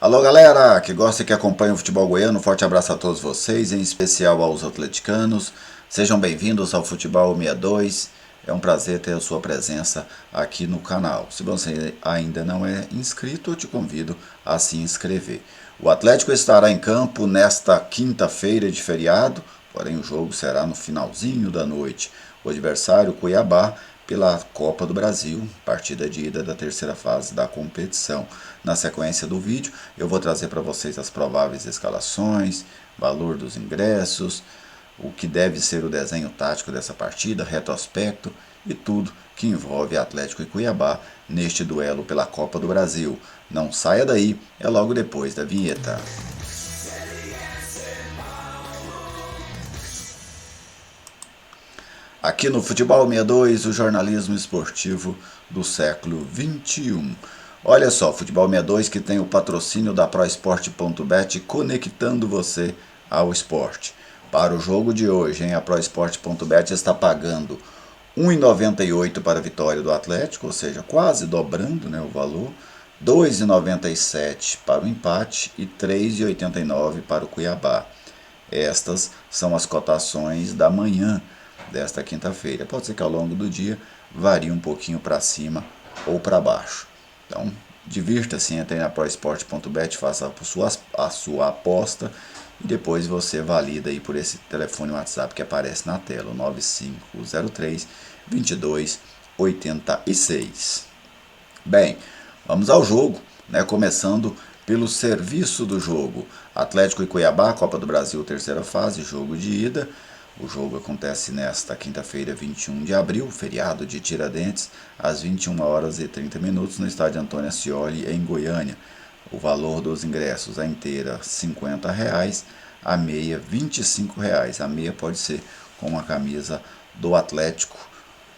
Alô galera que gosta e que acompanha o futebol goiano, um forte abraço a todos vocês, em especial aos atleticanos. Sejam bem-vindos ao Futebol 62, é um prazer ter a sua presença aqui no canal. Se você ainda não é inscrito, eu te convido a se inscrever. O Atlético estará em campo nesta quinta-feira de feriado, porém o jogo será no finalzinho da noite. O adversário, Cuiabá, pela Copa do Brasil, partida de ida da terceira fase da competição. Na sequência do vídeo, eu vou trazer para vocês as prováveis escalações, valor dos ingressos, o que deve ser o desenho tático dessa partida, retrospecto e tudo que envolve Atlético e Cuiabá neste duelo pela Copa do Brasil. Não saia daí, é logo depois da vinheta. Aqui no Futebol 62, o jornalismo esportivo do século XXI. Olha só, Futebol 62 que tem o patrocínio da ProEsport.bet conectando você ao esporte. Para o jogo de hoje, a ProEsport.bet está pagando R$ 1,98 para a vitória do Atlético, ou seja, quase dobrando, o valor, R$ 2,97 para o empate e R$ 3,89 para o Cuiabá. Estas são as cotações da manhã desta quinta-feira. Pode ser que ao longo do dia varie um pouquinho para cima ou para baixo. Então, divirta-se, entre na ProEsport.bet, faça a sua aposta e depois você valida aí por esse telefone WhatsApp que aparece na tela, o 9503 2286. Bem, vamos ao jogo, começando pelo serviço do jogo. Atlético e Cuiabá, Copa do Brasil, terceira fase, jogo de ida. O jogo acontece nesta quinta-feira, 21 de abril, feriado de Tiradentes, às 21 horas e 30 minutos, no estádio Antônio Ascioli, em Goiânia. O valor dos ingressos, a inteira R$ 50, a meia R$ 25. A meia pode ser com a camisa do Atlético.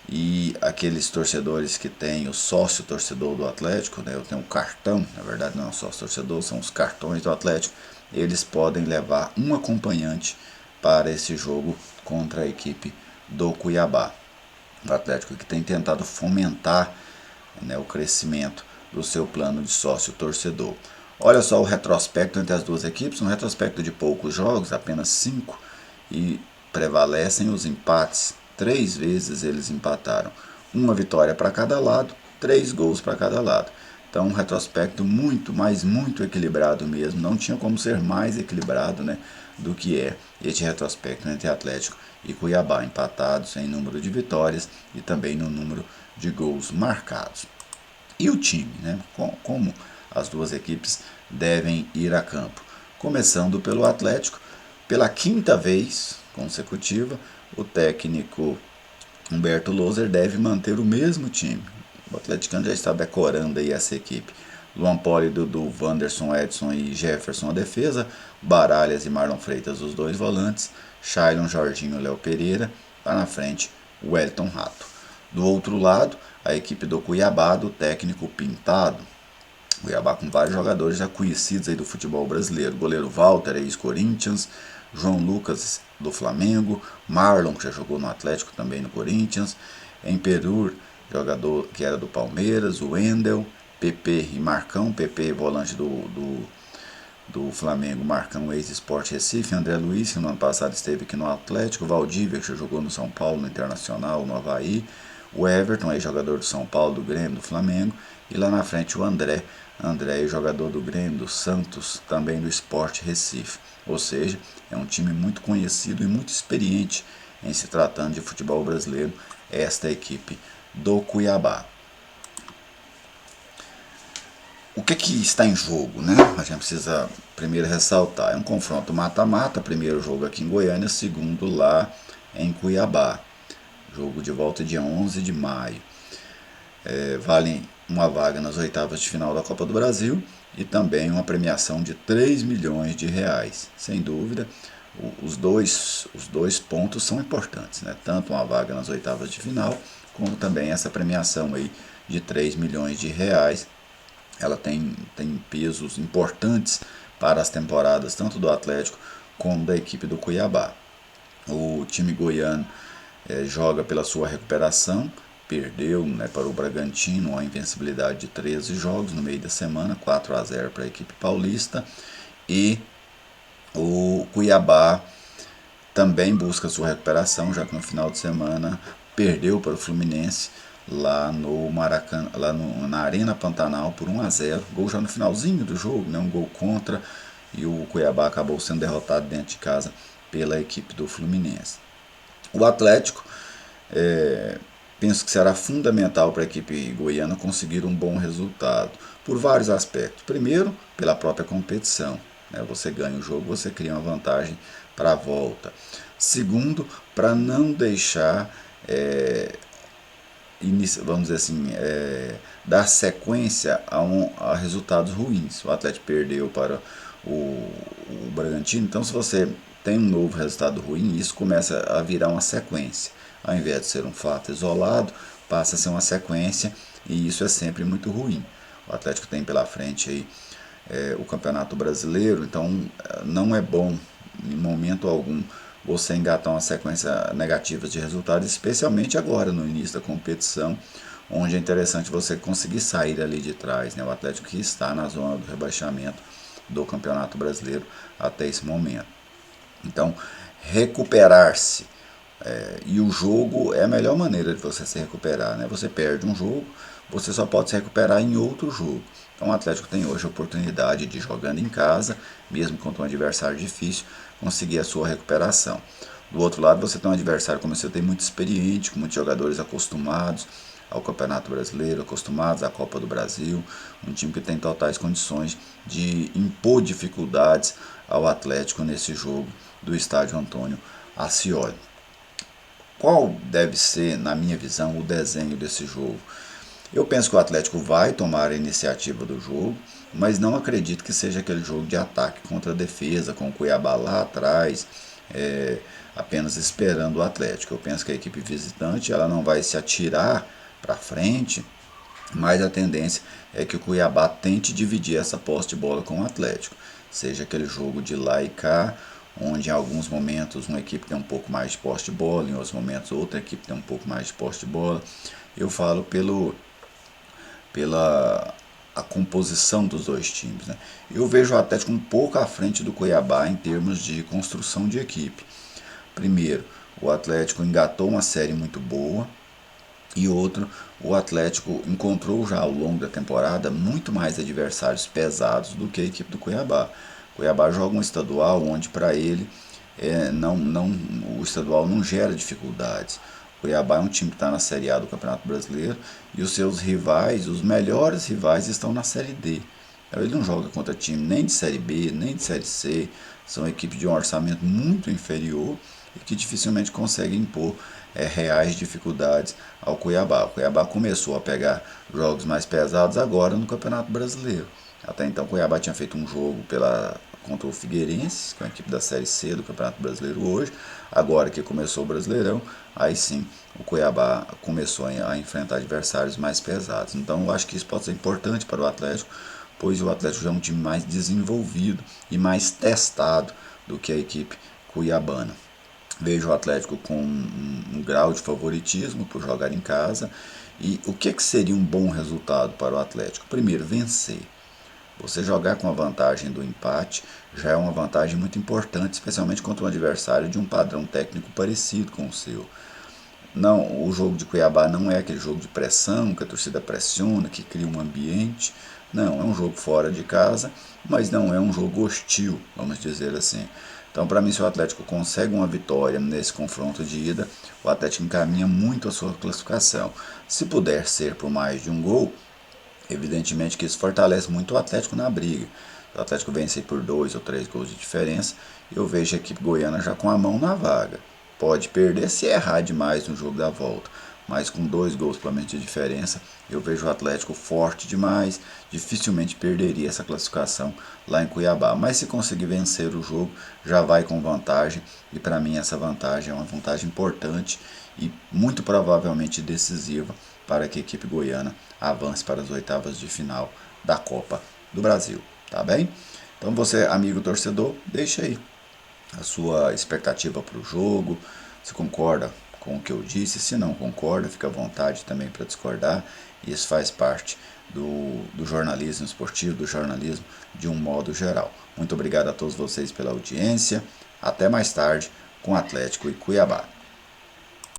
E aqueles torcedores que têm o sócio torcedor do Atlético, eu tenho um cartão, na verdade não é um sócio torcedor, são os cartões do Atlético, eles podem levar um acompanhante para esse jogo contra a equipe do Cuiabá. O Atlético que tem tentado fomentar o crescimento do seu plano de sócio torcedor. Olha só o retrospecto entre as duas equipes, um retrospecto de poucos jogos, apenas 5, e prevalecem os empates. 3 vezes eles empataram, uma vitória para cada lado, 3 gols para cada lado. Então um retrospecto muito, mas muito equilibrado mesmo, não tinha como ser mais equilibrado do que é este retrospecto entre Atlético e Cuiabá, empatados em número de vitórias e também no número de gols marcados. E o time, como as duas equipes devem ir a campo. Começando pelo Atlético, pela quinta vez consecutiva, o técnico Humberto Loser deve manter o mesmo time. O atleticano já está decorando aí essa equipe. Luan Poli, Dudu, Wanderson, Edson e Jefferson a defesa, Baralhas e Marlon Freitas os dois volantes, Shailon, Jorginho e Léo Pereira, lá na frente o Wellington Rato. Do outro lado, a equipe do Cuiabá, do técnico Pintado. Cuiabá com vários jogadores já conhecidos aí do futebol brasileiro. Goleiro Walter, ex-Corinthians, João Lucas do Flamengo, Marlon, que já jogou no Atlético, também no Corinthians, Emperur, jogador que era do Palmeiras, o Wendel, PP e Marcão, PP volante do Flamengo, Marcão ex-Sport Recife, André Luiz, que no ano passado esteve aqui no Atlético, Valdívia, que já jogou no São Paulo, no Internacional, no Avaí, o Everton, ex-jogador do São Paulo, do Grêmio, do Flamengo, e lá na frente o André, jogador do Grêmio, do Santos, também do Sport Recife. Ou seja, é um time muito conhecido e muito experiente em se tratando de futebol brasileiro, esta equipe do Cuiabá. O que está em jogo, A gente precisa primeiro ressaltar, é um confronto mata-mata, primeiro jogo aqui em Goiânia, segundo lá em Cuiabá. Jogo de volta dia 11 de maio. Vale uma vaga nas oitavas de final da Copa do Brasil e também uma premiação de R$ 3 milhões. Sem dúvida, os dois pontos são importantes, Tanto uma vaga nas oitavas de final, como também essa premiação aí de R$ 3 milhões. Ela tem pesos importantes para as temporadas, tanto do Atlético como da equipe do Cuiabá. O time goiano joga pela sua recuperação, perdeu, né, para o Bragantino uma invencibilidade de 13 jogos no meio da semana, 4-0 para a equipe paulista. E o Cuiabá também busca sua recuperação, já que no final de semana perdeu para o Fluminense lá no Maracanã, na Arena Pantanal por 1-0, gol já no finalzinho do jogo, né, um gol contra, e o Cuiabá acabou sendo derrotado dentro de casa pela equipe do Fluminense. O Atlético, penso que será fundamental para a equipe goiana conseguir um bom resultado, por vários aspectos. Primeiro, pela própria competição, né? Você ganha o jogo, você cria uma vantagem para a volta. Segundo, para não deixar, vamos dizer assim, dar sequência a resultados ruins. O Atlético perdeu para o Bragantino, então se você tem um novo resultado ruim, isso começa a virar uma sequência. Ao invés de ser um fato isolado, passa a ser uma sequência, e isso é sempre muito ruim. O Atlético tem pela frente aí o Campeonato Brasileiro, então não é bom em momento algum você engatar uma sequência negativa de resultados, especialmente agora no início da competição, onde é interessante você conseguir sair ali de trás, né? O Atlético que está na zona do rebaixamento do Campeonato Brasileiro até esse momento. Então, recuperar-se, e o jogo é a melhor maneira de você se recuperar, né? Você perde um jogo, você só pode se recuperar em outro jogo. Então o Atlético tem hoje a oportunidade de, jogando em casa, mesmo contra um adversário difícil, conseguir a sua recuperação. Do outro lado, você tem um adversário, como você tem, muito experiente, com muitos jogadores acostumados ao Campeonato Brasileiro, acostumados à Copa do Brasil, um time que tem totais condições de impor dificuldades ao Atlético nesse jogo do estádio Antônio Ascioli. Qual deve ser, na minha visão, o desenho desse jogo? Eu penso que o Atlético vai tomar a iniciativa do jogo, mas não acredito que seja aquele jogo de ataque contra a defesa, com o Cuiabá lá atrás, apenas esperando o Atlético. Eu penso que a equipe visitante ela não vai se atirar para frente, mas a tendência é que o Cuiabá tente dividir essa posse de bola com o Atlético. Seja aquele jogo de lá e cá, onde em alguns momentos uma equipe tem um pouco mais de posse de bola, em outros momentos outra equipe tem um pouco mais de posse de bola. Eu falo pela a composição dos dois times, né? Eu vejo o Atlético um pouco à frente do Cuiabá em termos de construção de equipe. Primeiro, o Atlético engatou uma série muito boa, e outro, o Atlético encontrou já ao longo da temporada muito mais adversários pesados do que a equipe do Cuiabá. O Cuiabá joga um estadual onde para ele o estadual não gera dificuldades. O Cuiabá é um time que está na Série A do Campeonato Brasileiro e os seus rivais, os melhores rivais, estão na Série D. Então, ele não joga contra time nem de Série B, nem de Série C. São equipes de um orçamento muito inferior e que dificilmente conseguem impor reais dificuldades ao Cuiabá. O Cuiabá começou a pegar jogos mais pesados agora no Campeonato Brasileiro. Até então o Cuiabá tinha feito um jogo contra o Figueirense, que é uma equipe da Série C do Campeonato Brasileiro hoje. Agora que começou o Brasileirão, aí sim o Cuiabá começou a enfrentar adversários mais pesados. Então eu acho que isso pode ser importante para o Atlético, pois o Atlético já é um time mais desenvolvido e mais testado do que a equipe cuiabana. Vejo o Atlético com um grau de favoritismo por jogar em casa. E o que seria um bom resultado para o Atlético? Primeiro, vencer. Você jogar com a vantagem do empate já é uma vantagem muito importante, especialmente contra um adversário de um padrão técnico parecido com o seu. Não, o jogo de Cuiabá não é aquele jogo de pressão, que a torcida pressiona, que cria um ambiente. Não, é um jogo fora de casa, mas não é um jogo hostil, vamos dizer assim. Então, para mim, se o Atlético consegue uma vitória nesse confronto de ida, o Atlético encaminha muito a sua classificação. Se puder ser por mais de um gol, evidentemente que isso fortalece muito o Atlético na briga. Se o Atlético vencer por 2 ou 3 gols de diferença, eu vejo a equipe goiana já com a mão na vaga. Pode perder se errar demais no jogo da volta, mas com 2 gols pelo menos de diferença, eu vejo o Atlético forte demais, dificilmente perderia essa classificação lá em Cuiabá. Mas se conseguir vencer o jogo, já vai com vantagem, e para mim essa vantagem é uma vantagem importante e muito provavelmente decisiva para que a equipe goiana avance para as oitavas de final da Copa do Brasil, tá bem? Então você, amigo torcedor, deixa aí a sua expectativa para o jogo, se concorda com o que eu disse. Se não concorda, fica à vontade também para discordar. Isso faz parte do jornalismo esportivo, do jornalismo de um modo geral. Muito obrigado a todos vocês pela audiência. Até mais tarde com Atlético e Cuiabá.